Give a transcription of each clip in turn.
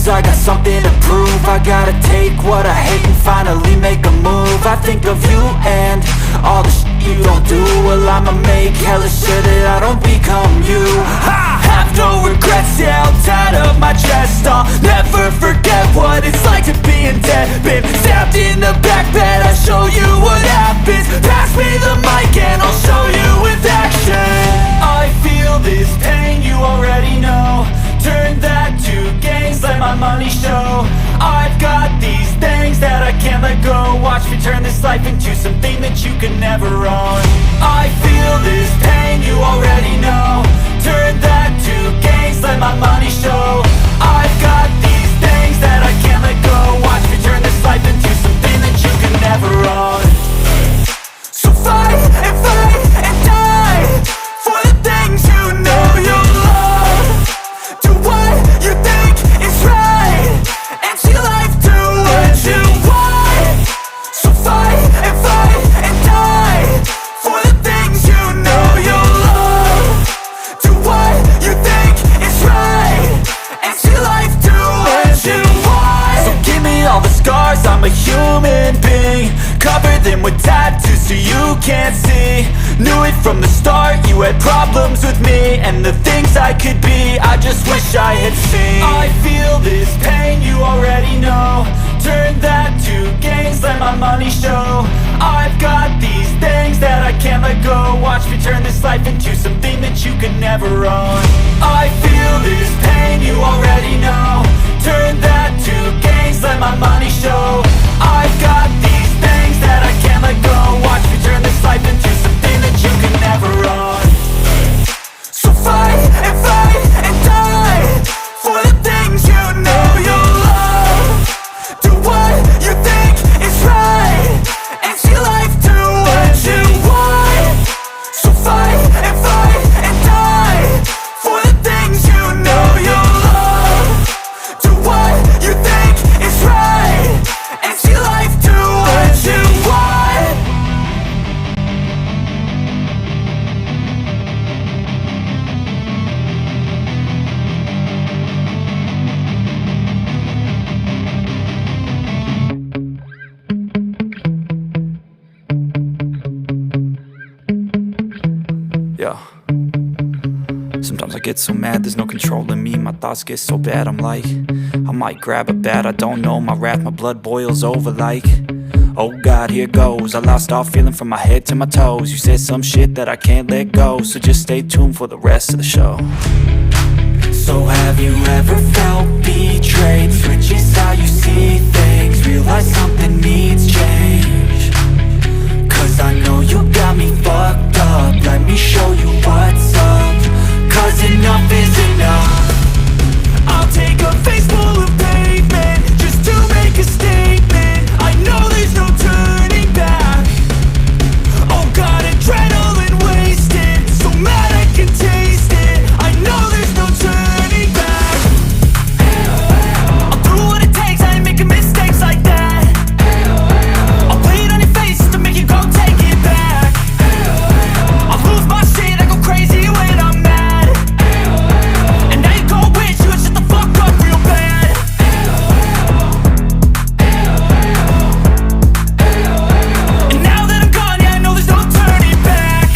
lose, I got something to prove. I gotta take what I hate and finally make a move. I think of you and all the shit you don't do. Well, I'ma make hella sure that I don't become you. I have no regrets, yeah, I'll tie up my chest. I'll never forget what it's like to be in debt. Been stabbed in the back bed, I'll show you what happens. Pass me the mic and I'll show you with action. I feel this pain, you already know. Turn that to gains, let my money show. I've got these things that I can't let go. Watch me turn this life into something that you can never own. I feel this pain, you already know. Turn that to gains, let my money show. I've got these things that I can't let go. Watch me turn this life into something that you can never own. So fight and die for the things you know you love. Do what you think is right and see life do what you want. So fight and die for the things you know you love. Do what you think is right and see life do what you want. So give me all the scars, I'm a human being. Cover them with tattoos so you can't see. Knew it from the start, you had problems with me and the things I could be, I just wish I had seen. I feel this pain, you already know. Turn that to gains, let my money show. I've got these things that I can't let go. Watch me turn this life into something that you can never own. I feel this pain, you already know. Turn that to gains, let my money show. I've got these things that I can't let go. Watch me turn this life into something that you can never own. So fight and die for the things you know you love. Do what you think is right and see life do what you want. So fight and die for the things you know you love. Do what you think is right and see life do what you want. Yeah. Sometimes I get so mad, there's no controlling me. My thoughts get so bad, I'm like, I might grab a bat, I don't know. My wrath, my blood boils over like, oh God, here goes. I lost all feeling from my head to my toes. You said some shit that I can't let go, so just stay tuned for the rest of the show. So have you ever felt betrayed? Switches how you see things, realize something needs change. Cause I know you got me fucked up, let me show you what's up. Cause enough is enough. I'll take a face full of pavement just to make a statement. I know there's no turning back. Oh God, adrenaline wasted, so mad I can taste it. I know there's no turning back. I'll do what it takes, I ain't making mistakes like that. I'll play it on your face to make you go take it back. I'll lose my shit, I go crazy when I'm mad. And now you go wish you would shut the fuck up real bad. And now that I'm gone, yeah, I know there's no turning back.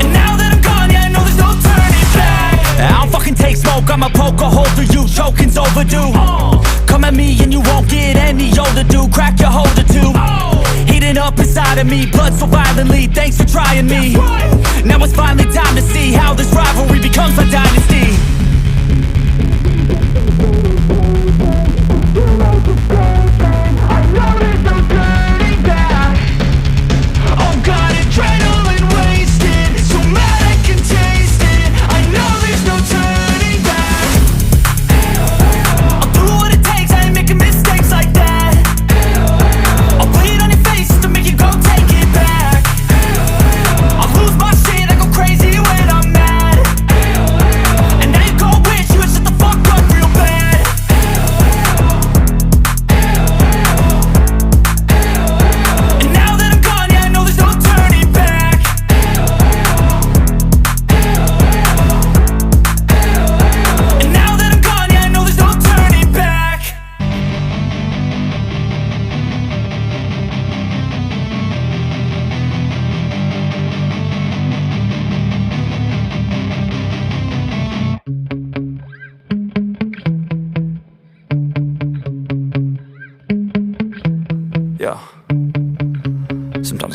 And now that I'm gone, yeah, I know there's no turning back. I don't fucking take smoke, I'ma poke a hole through you, choking's overdue. Come at me and you won't get any older, dude. Crack your holder too. Heating up inside of me, blood so violently. Thanks for trying me. Now it's finally time to see how this rivalry becomes a dynasty. I know there's no turning back. Oh God, adrenaline wasted, so mad I can taste it. I know there's no turning back. I'll do what it takes, I ain't making mistakes like that. I'll play it on your face to make you go take it back. I'll lose my shit, I go crazy when I'm mad.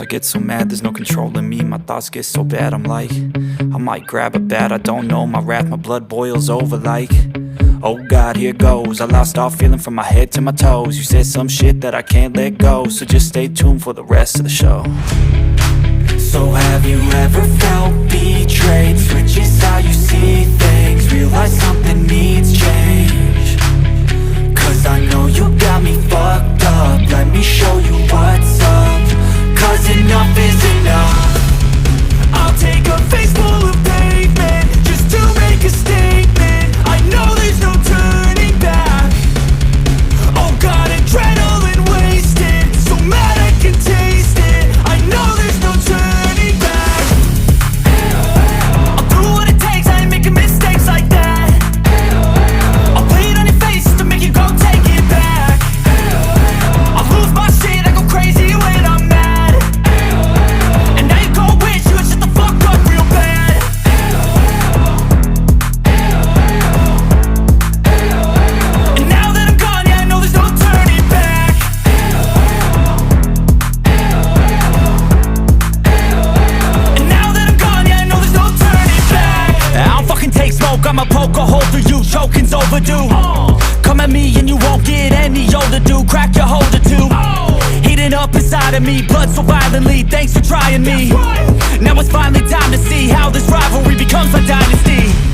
get so mad, there's no controlling me. My thoughts get so bad, I'm like, I might grab a bat, I don't know. My wrath, my blood boils over like, oh God, here goes. I lost all feeling from my head to my toes. You said some shit that I can't let go, so just stay tuned for the rest of the show. So have you ever felt betrayed? Switches how you see things, realize something needs change. Cause I know you got me fucked up, let me show you what's up. Cause enough is enough. I'll take a face full of pavement just to make a statement. I know there's no turning back. Oh God, adrenaline wasted, so mad I can taste it. I know there's no turning back. I'll do what it takes, I ain't making mistakes like that. I'll play it on your face to make you go take it back. I'll lose my shit, I go crazy when I'm mad. And now you go wish you would shut the fuck up real bad. And now that I'm gone, yeah, I know there's no turning back. And now that I'm gone, yeah, I know there's no turning back. I don't fucking take smoke, I'ma poke a hole through you, choking's overdue. Come at me and you won't get any older, dude. Crack your holder too. Heating up inside of me, blood so violently, thanks for trying me. Now it's finally time to see how this rivalry becomes a dynasty.